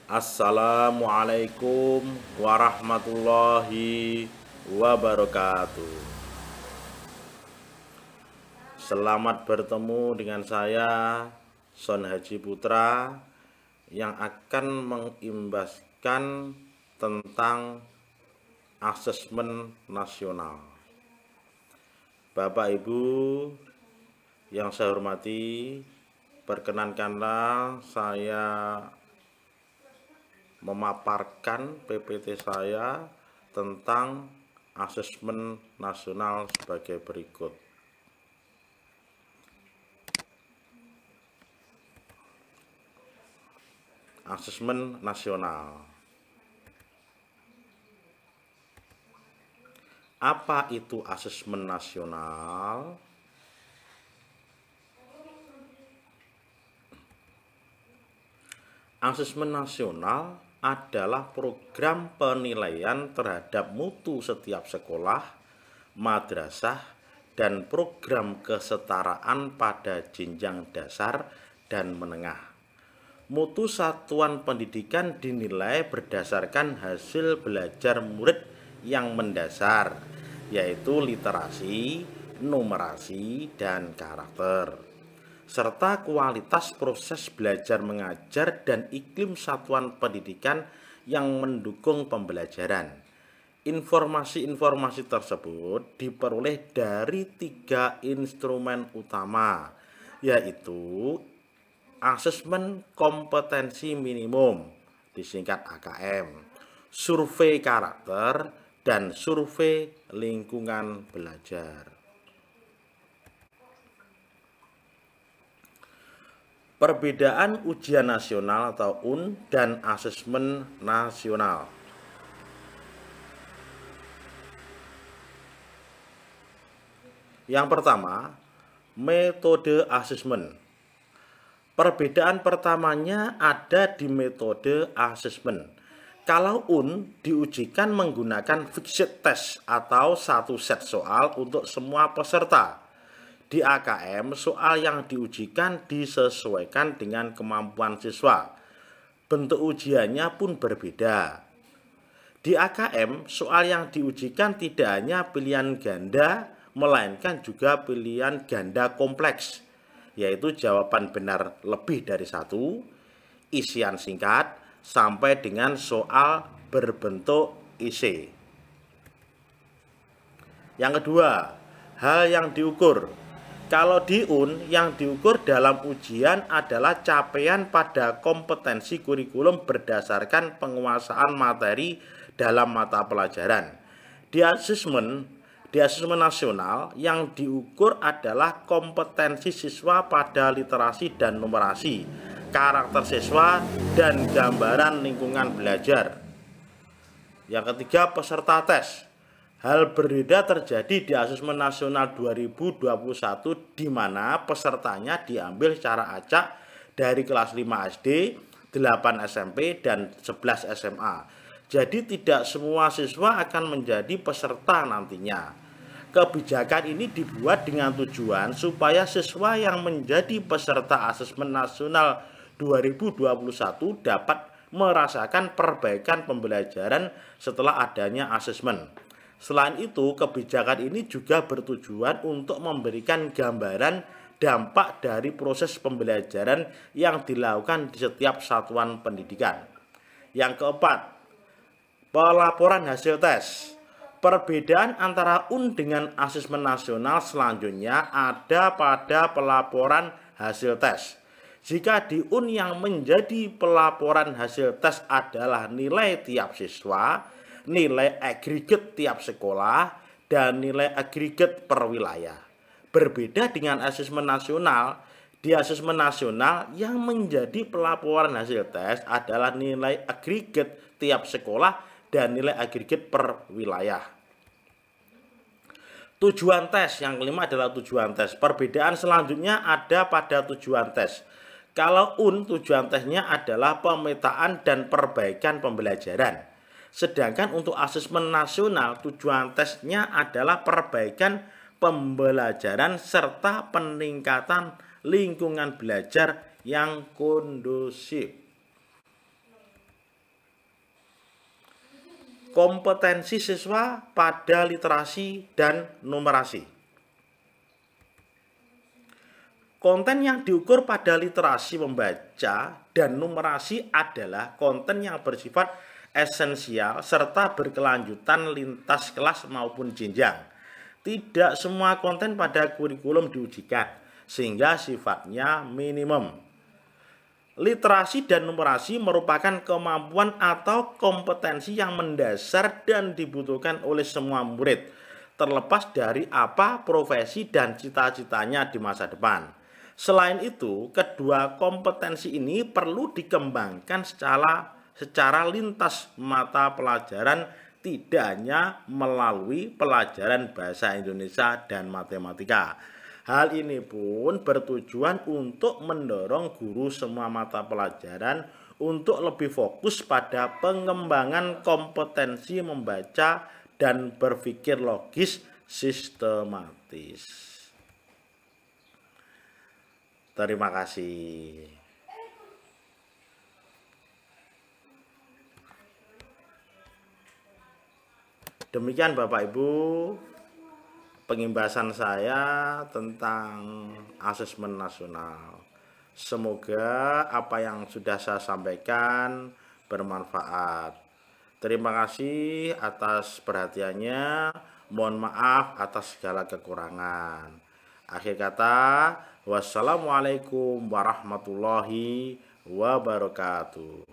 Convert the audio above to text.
Assalamualaikum warahmatullahi wabarakatuh. Selamat bertemu dengan saya Son Haji Putra yang akan mengimbaskan tentang asesmen nasional. Bapak Ibu yang saya hormati, perkenankanlah saya memaparkan PPT saya tentang asesmen nasional sebagai berikut. Asesmen nasional. Apa itu asesmen nasional? Asesmen nasional adalah program penilaian terhadap mutu setiap sekolah, madrasah, dan program kesetaraan pada jenjang dasar dan menengah. Mutu satuan pendidikan dinilai berdasarkan hasil belajar murid yang mendasar, yaitu literasi, numerasi, dan karakter, serta kualitas proses belajar mengajar dan iklim satuan pendidikan yang mendukung pembelajaran. Informasi-informasi tersebut diperoleh dari 3 instrumen utama, yaitu asesmen kompetensi minimum, disingkat AKM, survei karakter, dan survei lingkungan belajar. Perbedaan ujian nasional atau UN dan asesmen nasional. Yang pertama, metode asesmen. Perbedaan pertamanya ada di metode asesmen. Kalau UN diujikan menggunakan fixed test atau satu set soal untuk semua peserta. Di AKM, soal yang diujikan disesuaikan dengan kemampuan siswa. Bentuk ujiannya pun berbeda. Di AKM, soal yang diujikan tidak hanya pilihan ganda, melainkan juga pilihan ganda kompleks, yaitu jawaban benar lebih dari satu, isian singkat, sampai dengan soal berbentuk IC. Yang kedua, hal yang diukur. Kalau di UN, yang diukur dalam ujian adalah capaian pada kompetensi kurikulum berdasarkan penguasaan materi dalam mata pelajaran. Di asesmen nasional, yang diukur adalah kompetensi siswa pada literasi dan numerasi, karakter siswa, dan gambaran lingkungan belajar. Yang ketiga, peserta tes. Hal berbeda terjadi di asesmen nasional 2021 di mana pesertanya diambil secara acak dari kelas 5 SD, 8 SMP, dan 11 SMA. Jadi tidak semua siswa akan menjadi peserta nantinya. Kebijakan ini dibuat dengan tujuan supaya siswa yang menjadi peserta asesmen nasional 2021 dapat merasakan perbaikan pembelajaran setelah adanya asesmen. Selain itu, kebijakan ini juga bertujuan untuk memberikan gambaran dampak dari proses pembelajaran yang dilakukan di setiap satuan pendidikan. Yang keempat, pelaporan hasil tes. Perbedaan antara UN dengan asesmen nasional selanjutnya ada pada pelaporan hasil tes. Jika di UN yang menjadi pelaporan hasil tes adalah nilai tiap siswa, nilai agregat tiap sekolah, dan nilai agregat per wilayah. Berbeda dengan asesmen nasional, di asesmen nasional yang menjadi pelaporan hasil tes adalah nilai agregat tiap sekolah dan nilai agregat per wilayah. Tujuan tes, yang kelima adalah tujuan tes. Perbedaan selanjutnya ada pada tujuan tes. Kalau UN, tujuan tesnya adalah pemetaan dan perbaikan pembelajaran. Sedangkan untuk asesmen nasional, tujuan tesnya adalah perbaikan pembelajaran serta peningkatan lingkungan belajar yang kondusif. kompetensi siswa pada literasi dan numerasi. Konten yang diukur pada literasi membaca dan numerasi adalah konten yang bersifat esensial serta berkelanjutan lintas kelas maupun jenjang. Tidak semua konten pada kurikulum diujikan, sehingga sifatnya minimum. Literasi dan numerasi merupakan kemampuan atau kompetensi yang mendasar dan dibutuhkan oleh semua murid, terlepas dari apa profesi dan cita-citanya di masa depan. Selain itu, kedua kompetensi ini perlu dikembangkan secara lintas mata pelajaran, tidak hanya melalui pelajaran bahasa Indonesia dan matematika. Hal ini pun bertujuan untuk mendorong guru semua mata pelajaran untuk lebih fokus pada pengembangan kompetensi membaca dan berpikir logis sistematis. Terima kasih. Demikian Bapak Ibu pengimbasan saya tentang asesmen nasional. Semoga apa yang sudah saya sampaikan bermanfaat. Terima kasih atas perhatiannya. Mohon maaf atas segala kekurangan. Akhir kata, wassalamualaikum warahmatullahi wabarakatuh.